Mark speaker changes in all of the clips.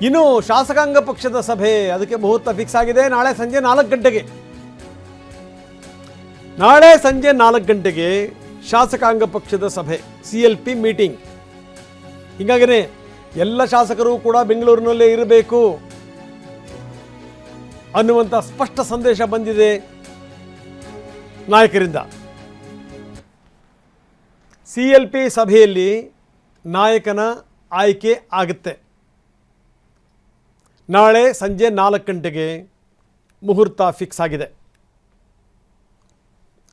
Speaker 1: ಇನ್ನು ಶಾಸಕಾಂಗ ಪಕ್ಷದ ಸಭೆ ಅದಕ್ಕೆ ಮುಹೂರ್ತ ಫಿಕ್ಸ್ ಆಗಿದೆ. ನಾಳೆ ಸಂಜೆ 4 ಗಂಟೆಗೆ ಶಾಸಕಾಂಗ ಪಕ್ಷದ ಸಭೆ, CLP ಮೀಟಿಂಗ್. ಹೀಗಾಗಿನೇ ಎಲ್ಲ ಶಾಸಕರು ಕೂಡ ಬೆಂಗಳೂರಿನಲ್ಲೇ ಇರಬೇಕು ಅನ್ನುವಂಥ ಸ್ಪಷ್ಟ ಸಂದೇಶ ಬಂದಿದೆ ನಾಯಕರಿಂದ. CLP ಸಭೆಯಲ್ಲಿ ನಾಯಕನ ಆಯ್ಕೆ ಆಗುತ್ತೆ. ನಾಳೆ ಸಂಜೆ 4 ಗಂಟೆಗೆ ಮುಹೂರ್ತ ಫಿಕ್ಸ್ ಆಗಿದೆ.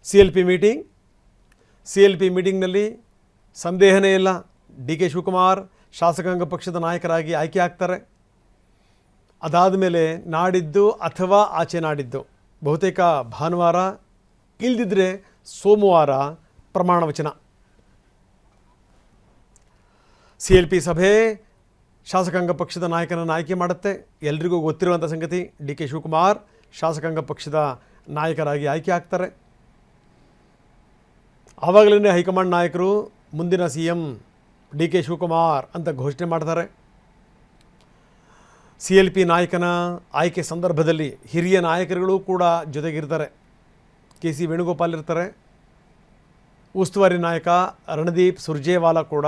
Speaker 1: CLP ಮೀಟಿಂಗ್ನಲ್ಲಿ ಸಂದೇಹನೇ ಇಲ್ಲ, DK ಶಿವಕುಮಾರ್ ಶಾಸಕಾಂಗ ಪಕ್ಷದ ನಾಯಕರಾಗಿ ಆಯ್ಕೆ ಆಗ್ತಾರೆ. ಅದಾದ ಮೇಲೆ ನಾಡಿದ್ದು ಅಥವಾ ಆಚೆ ನಾಡಿದ್ದು, ಬಹುತೇಕ ಭಾನುವಾರ ಇಲ್ದಿದ್ರೆ ಸೋಮವಾರ ಪ್ರಮಾಣ ವಚನ. CLP ಸಭೆ ಶಾಸಕಾಂಗ ಪಕ್ಷದ ನಾಯಕನನ್ನು ಆಯ್ಕೆ ಮಾಡುತ್ತೆ. ಎಲ್ರಿಗೂ ಗೊತ್ತಿರುವಂಥ ಸಂಗತಿ, DK ಶಿವಕುಮಾರ್ ಶಾಸಕಾಂಗ ಪಕ್ಷದ ನಾಯಕರಾಗಿ ಆಯ್ಕೆ ಆಗ್ತಾರೆ. ಆವಾಗಲೇ ಹೈಕಮಾಂಡ್ ನಾಯಕರು ಮುಂದಿನ CM DK ಶಿವಕುಮಾರ್ ಅಂತ ಘೋಷಣೆ ಮಾಡ್ತಾರೆ. CLP ನಾಯಕನ ಆಯ್ಕೆ ಸಂದರ್ಭದಲ್ಲಿ ಹಿರಿಯ ನಾಯಕರುಗಳು ಕೂಡ ಜೊತೆಗಿರ್ತಾರೆ. KC ವೇಣುಗೋಪಾಲ್ ಇರ್ತಾರೆ, ಉಸ್ತುವಾರಿ ನಾಯಕ ರಣದೀಪ್ ಸುರ್ಜೇವಾಲಾ ಕೂಡ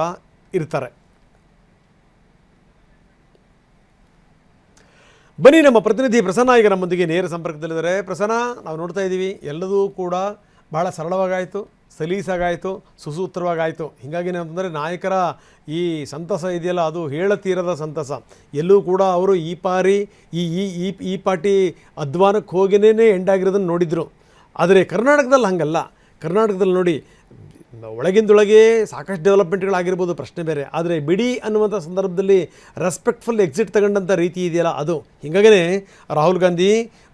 Speaker 1: ಇರ್ತಾರೆ. ಬನ್ನಿ, ನಮ್ಮ ಪ್ರತಿನಿಧಿ ಪ್ರಸನ್ನ ಈಗ ನಮ್ಮೊಂದಿಗೆ ನೇರ ಸಂಪರ್ಕದಲ್ಲಿದ್ದಾರೆ. ಪ್ರಸನ್ನ, ನಾವು ನೋಡ್ತಾ ಇದ್ದೀವಿ, ಎಲ್ಲದೂ ಕೂಡ ಬಹಳ ಸರಳವಾಗಾಯಿತು, ಸಲೀಸಾಗಾಯಿತು, ಸುಸೂತ್ರವಾಗಾಯಿತು. ಹೀಗಾಗಿ ಅಂತಂದರೆ ನಾಯಕರ ಈ ಸಂತಸ ಇದೆಯಲ್ಲ, ಅದು ಹೇಳತೀರದ ಸಂತಸ. ಎಲ್ಲೂ ಕೂಡ ಅವರು ಈ ಪಾರ್ಟಿ ಅಧ್ವಾನಕ್ಕೆ ಹೋಗಿನೇ ಎಂಡಾಗಿರೋದನ್ನು ನೋಡಿದರು. ಆದರೆ ಕರ್ನಾಟಕದಲ್ಲಿ ಹಾಗಲ್ಲ. ಕರ್ನಾಟಕದಲ್ಲಿ ನೋಡಿ, ಒಳಗಿಂದೊಳಗೆ ಸಾಕಷ್ಟು ಡೆವಲಪ್ಮೆಂಟ್ಗಳಾಗಿರ್ಬೋದು, ಪ್ರಶ್ನೆ ಬೇರೆ. ಆದರೆ ಬಿಡಿ ಅನ್ನುವಂಥ ಸಂದರ್ಭದಲ್ಲಿ ರೆಸ್ಪೆಕ್ಟ್ಫುಲ್ ಎಕ್ಸಿಟ್ ತಗೊಂಡಂಥ ರೀತಿ ಇದೆಯಲ್ಲ, ಅದು. ಹೀಗಾಗೇ ರಾಹುಲ್ ಗಾಂಧಿ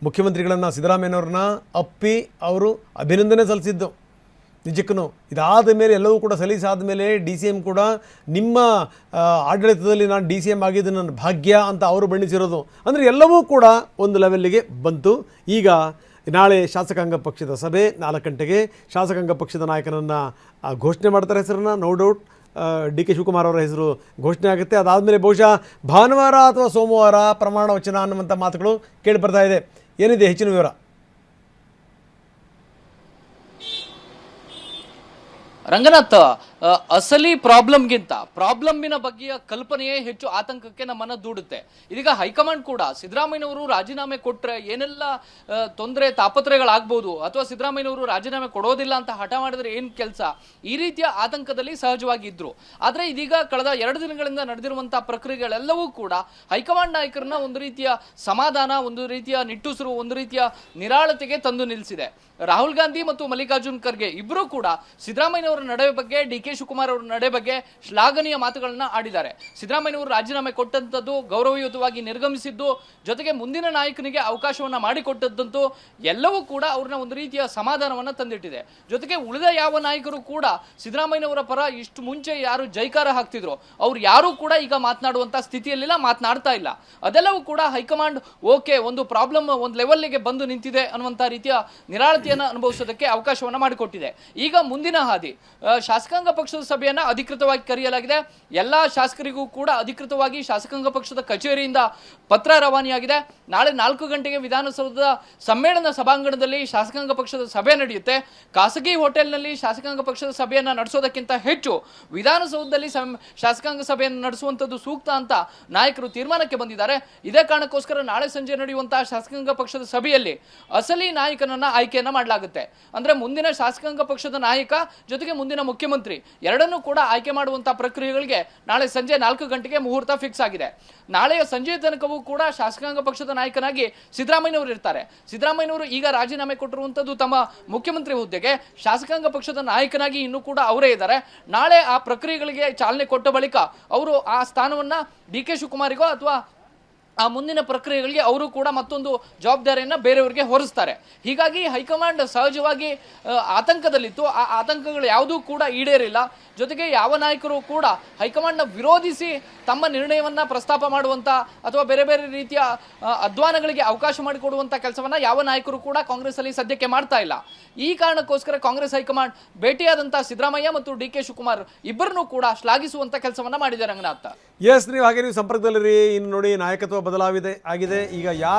Speaker 1: ಮುಖ್ಯಮಂತ್ರಿಗಳನ್ನು, ಸಿದ್ದರಾಮಯ್ಯನವ್ರನ್ನ ಅಪ್ಪಿ ಅವರು ಅಭಿನಂದನೆ ಸಲ್ಲಿಸಿದ್ದು. ನಿಜಕ್ಕೂ ಇದಾದ ಮೇಲೆ ಎಲ್ಲವೂ ಕೂಡ ಸಲೀಸಾದ ಮೇಲೆ DCM ಕೂಡ ನಿಮ್ಮ ಆಡಳಿತದಲ್ಲಿ ನಾನು DCM ಆಗಿದ್ದು ನನ್ನ ಭಾಗ್ಯ ಅಂತ ಅವರು ಬಣ್ಣಿಸಿರೋದು. ಅಂದರೆ ಎಲ್ಲವೂ ಕೂಡ ಒಂದು ಲೆವೆಲ್ಲಿಗೆ ಬಂತು. ಈಗ ನಾಳೆ ಶಾಸಕಾಂಗ ಪಕ್ಷದ ಸಭೆ 4 ಗಂಟೆಗೆ ಶಾಸಕಾಂಗ ಪಕ್ಷದ ನಾಯಕನನ್ನು ಘೋಷಣೆ ಮಾಡ್ತಾರೆ. ಹೆಸರನ್ನು ನೋ ಡೌಟ್ DK ಶಿವಕುಮಾರ್ ಅವರ ಹೆಸರು ಘೋಷಣೆ ಆಗುತ್ತೆ. ಅದಾದಮೇಲೆ ಬಹುಶಃ ಭಾನುವಾರ ಅಥವಾ ಸೋಮವಾರ ಪ್ರಮಾಣ ವಚನ ಅನ್ನುವಂಥ ಮಾತುಗಳು ಕೇಳಿ ಬರ್ತಾ ಇದೆ. ಏನಿದೆ ಹೆಚ್ಚಿನ ವಿವರ?
Speaker 2: ರಂಗನಾಥ್, ಅಸಲಿ ಪ್ರಾಬ್ಲಮ್ಗಿಂತ ಬಗ್ಗೆಯ ಕಲ್ಪನೆಯೇ ಹೆಚ್ಚು ಆತಂಕಕ್ಕೆ ನಮ್ಮನ್ನ ದೂಡುತ್ತೆ. ಇದೀಗ ಹೈಕಮಾಂಡ್ ಕೂಡ ಸಿದ್ದರಾಮಯ್ಯನವರು ರಾಜೀನಾಮೆ ಕೊಟ್ಟರೆ ಏನೆಲ್ಲ ತೊಂದರೆ ತಾಪತ್ರಯಗಳಾಗ್ಬೋದು, ಅಥವಾ ಸಿದ್ದರಾಮಯ್ಯನವರು ರಾಜೀನಾಮೆ ಕೊಡೋದಿಲ್ಲ ಅಂತ ಹಠ ಮಾಡಿದ್ರೆ ಏನು ಕೆಲಸ, ಈ ರೀತಿಯ ಆತಂಕದಲ್ಲಿ ಸಹಜವಾಗಿ ಇದ್ರು. ಆದರೆ ಇದೀಗ ಕಳೆದ 2 ದಿನಗಳಿಂದ ನಡೆದಿರುವಂತಹ ಪ್ರಕ್ರಿಯೆಗಳೆಲ್ಲವೂ ಕೂಡ ಹೈಕಮಾಂಡ್ ನಾಯಕರನ್ನ ಒಂದು ರೀತಿಯ ಸಮಾಧಾನ, ಒಂದು ರೀತಿಯ ನಿಟ್ಟುಸಿರು, ಒಂದು ರೀತಿಯ ನಿರಾಳತೆಗೆ ತಂದು ನಿಲ್ಲಿಸಿದೆ. ರಾಹುಲ್ ಗಾಂಧಿ ಮತ್ತು ಮಲ್ಲಿಕಾರ್ಜುನ್ ಖರ್ಗೆ ಇಬ್ಬರೂ ಕೂಡ ಸಿದ್ದರಾಮಯ್ಯನವರ ನಡೆ ಬಗ್ಗೆ, DK ಶಿವಕುಮಾರ್ ಅವರ ನಡೆ ಬಗ್ಗೆ ಶ್ಲಾಘನೀಯ ಮಾತುಗಳನ್ನ ಆಡಿದ್ದಾರೆ. ಸಿದ್ದರಾಮಯ್ಯನವರು ರಾಜೀನಾಮೆ ಕೊಟ್ಟಂತದ್ದು, ಗೌರವಯುತವಾಗಿ ನಿರ್ಗಮಿಸಿದ್ದು, ಜೊತೆಗೆ ಮುಂದಿನ ನಾಯಕನಿಗೆ ಅವಕಾಶವನ್ನ ಮಾಡಿಕೊಟ್ಟದ್ದಂತೂ ಎಲ್ಲವೂ ಕೂಡ ಅವ್ರನ್ನ ಒಂದು ರೀತಿಯ ಸಮಾಧಾನವನ್ನ ತಂದಿಟ್ಟಿದೆ. ಜೊತೆಗೆ ಉಳಿದ ಯಾವ ನಾಯಕರು ಕೂಡ ಸಿದ್ದರಾಮಯ್ಯನವರ ಪರ ಇಷ್ಟು ಮುಂಚೆ ಯಾರು ಜೈಕಾರ ಹಾಕ್ತಿದ್ರು, ಅವ್ರು ಯಾರು ಕೂಡ ಈಗ ಮಾತನಾಡುವಂತ ಸ್ಥಿತಿಯಲ್ಲಿಲ್ಲ, ಮಾತನಾಡ್ತಾ ಇಲ್ಲ. ಅದೆಲ್ಲವೂ ಕೂಡ ಹೈಕಮಾಂಡ್ ಓಕೆ, ಒಂದು ಪ್ರಾಬ್ಲಮ್ ಒಂದು ಲೆವೆಲ್ಗೆ ಬಂದು ನಿಂತಿದೆ ಅನ್ನುವಂತ ರೀತಿಯ ನಿರಾಳತೆಯನ್ನು ಅನುಭವಿಸೋದಕ್ಕೆ ಅವಕಾಶವನ್ನ ಮಾಡಿಕೊಟ್ಟಿದೆ. ಈಗ ಮುಂದಿನ ಹಾದಿ, ಶಾಸಕಾಂಗ ಪಕ್ಷದ ಸಭೆಯನ್ನ ಅಧಿಕೃತವಾಗಿ ಕರೆಯಲಾಗಿದೆ. ಎಲ್ಲಾ ಶಾಸಕರಿಗೂ ಕೂಡ ಅಧಿಕೃತವಾಗಿ ಶಾಸಕಾಂಗ ಪಕ್ಷದ ಕಚೇರಿಯಿಂದ ಪತ್ರ ರವಾನೆಯಾಗಿದೆ. ನಾಳೆ 4 ಗಂಟೆಗೆ ವಿಧಾನಸೌಧದ ಸಮ್ಮೇಳನ ಸಭಾಂಗಣದಲ್ಲಿ ಶಾಸಕಾಂಗ ಪಕ್ಷದ ಸಭೆ ನಡೆಯುತ್ತೆ. ಖಾಸಗಿ ಹೋಟೆಲ್ನಲ್ಲಿ ಶಾಸಕಾಂಗ ಪಕ್ಷದ ಸಭೆಯನ್ನ ನಡೆಸೋದಕ್ಕಿಂತ ಹೆಚ್ಚು ವಿಧಾನಸೌಧದಲ್ಲಿ ಶಾಸಕಾಂಗ ಸಭೆಯನ್ನು ನಡೆಸುವಂಥದ್ದು ಸೂಕ್ತ ಅಂತ ನಾಯಕರು ತೀರ್ಮಾನಕ್ಕೆ ಬಂದಿದ್ದಾರೆ. ಇದೇ ಕಾರಣಕ್ಕೋಸ್ಕರ ನಾಳೆ ಸಂಜೆ ನಡೆಯುವಂತಹ ಶಾಸಕಾಂಗ ಪಕ್ಷದ ಸಭೆಯಲ್ಲಿ ಅಸಲಿ ನಾಯಕನನ್ನ ಆಯ್ಕೆಯನ್ನ ಮಾಡಲಾಗುತ್ತೆ. ಅಂದ್ರೆ ಮುಂದಿನ ಶಾಸಕಾಂಗ ಪಕ್ಷದ ನಾಯಕ ಜೊತೆಗೆ ಮುಂದಿನ ಮುಖ್ಯಮಂತ್ರಿ ಎರಡನ್ನೂ ಕೂಡ ಆಯ್ಕೆ ಮಾಡುವಂತಹ ಪ್ರಕ್ರಿಯೆಗಳಿಗೆ ನಾಳೆ ಸಂಜೆ 4 ಗಂಟೆಗೆ ಮುಹೂರ್ತ ಫಿಕ್ಸ್ ಆಗಿದೆ. ನಾಳೆಯ ಸಂಜೆ ತನಕವೂ ಕೂಡ ಶಾಸಕಾಂಗ ಪಕ್ಷದ ನಾಯಕನಾಗಿ ಸಿದ್ದರಾಮಯ್ಯನವರು ಇರ್ತಾರೆ. ಸಿದ್ದರಾಮಯ್ಯನವರು ಈಗ ರಾಜೀನಾಮೆ ಕೊಟ್ಟಿರುವಂತದ್ದು ತಮ್ಮ ಮುಖ್ಯಮಂತ್ರಿ ಹುದ್ದೆಗೆ, ಶಾಸಕಾಂಗ ಪಕ್ಷದ ನಾಯಕನಾಗಿ ಇನ್ನೂ ಕೂಡ ಅವರೇ ಇದ್ದಾರೆ. ನಾಳೆ ಆ ಪ್ರಕ್ರಿಯೆಗಳಿಗೆ ಚಾಲನೆ ಕೊಟ್ಟ ಬಳಿಕ ಅವರು ಆ ಸ್ಥಾನವನ್ನ DK ಶಿವಕುಮಾರಿಗೋ ಅಥವಾ ಆ ಮುಂದಿನ ಪ್ರಕ್ರಿಯೆಗಳಿಗೆ ಅವರು ಕೂಡ ಮತ್ತೊಂದು ಜವಾಬ್ದಾರಿಯನ್ನು ಬೇರೆಯವರಿಗೆ ಹೊರಿಸ್ತಾರೆ. ಹೀಗಾಗಿ ಹೈಕಮಾಂಡ್ ಸಹಜವಾಗಿ ಆತಂಕದಲ್ಲಿತ್ತು. ಆ ಆತಂಕಗಳು ಯಾವುದೂ ಕೂಡ ಈಡೇರಿಲ್ಲ. ಜೊತೆಗೆ ಯಾವ ನಾಯಕರು ಕೂಡ ಹೈಕಮಾಂಡ್ನ ವಿರೋಧಿಸಿ ತಮ್ಮ ನಿರ್ಣಯವನ್ನ ಪ್ರಸ್ತಾಪ ಮಾಡುವಂತ ಅಥವಾ ಬೇರೆ ಬೇರೆ ರೀತಿಯ ಅಧ್ವಾನಗಳಿಗೆ ಅವಕಾಶ ಮಾಡಿಕೊಡುವಂತ ಕೆಲಸವನ್ನ ಯಾವ ನಾಯಕರು ಕೂಡ ಕಾಂಗ್ರೆಸ್ ಅಲ್ಲಿ ಸದ್ಯಕ್ಕೆ ಮಾಡ್ತಾ ಇಲ್ಲ. ಈ ಕಾರಣಕ್ಕೋಸ್ಕರ ಕಾಂಗ್ರೆಸ್ ಹೈಕಮಾಂಡ್ ಭೇಟಿಯಾದಂತ ಸಿದ್ದರಾಮಯ್ಯ ಮತ್ತು ಡಿ ಕೆ ಶಿವಕುಮಾರ್ ಇಬ್ಬರನ್ನೂ ಕೂಡ ಶ್ಲಾಘಿಸುವಂತ ಕೆಲಸವನ್ನ ಮಾಡಿದೆ ರಂಗನಾಥ್.
Speaker 1: ಎಸ್, ನೀವು ಸಂಪರ್ಕದಲ್ಲಿರಿ. ಇನ್ನು ನೋಡಿ, ನಾಯಕತ್ವ ಬದಲಾಗಿದೆ ಆಗಿದೆ. ಈಗ